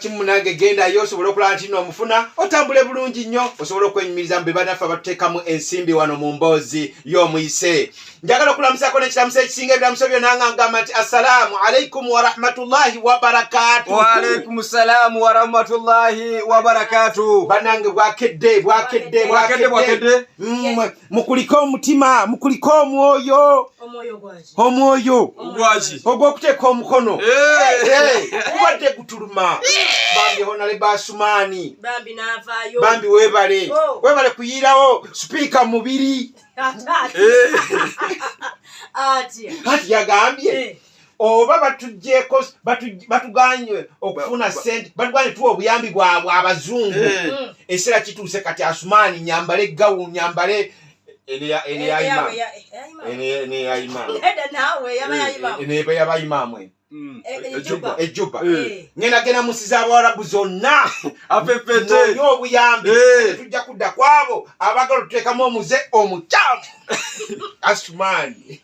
kimunange genda yo osobola okulaba nti omufuna otambule bulungi nnyo osobola okwenyumiriza mu bebanafe abateekamu ensimbi wano mu mboozi y'omuyise. Njagala okulamusako n'ekiramuso ekisinga ebiramuso byonna nga ngamba nti assalaamu alaikum wa rahmatullahi wa barakatuh. Wa alaikum salamu wa rahmatullahi wa barakatuh. Banange bwakedde. Mukuliko omutima, mukuliko omwoyo. Omwoyo ogw'okuteeka omukono kubadde gutuluma. Bambi honale Basumani bambi webale kuyiirawo sipiika mubiri ati yagambye oba batuggyeko batuganye okufuna ssente batuganye tuwa obuyambi bwabwe abazungu ekiseera kituuse kati Asumani nyambale gawu nyambale yabayimamwe ejjuba ngenda gena musiza abawarabu zonna apepete nyo obuyambi tujja kudda kwabo abagala tuteekamu omuze omukyamu Asumani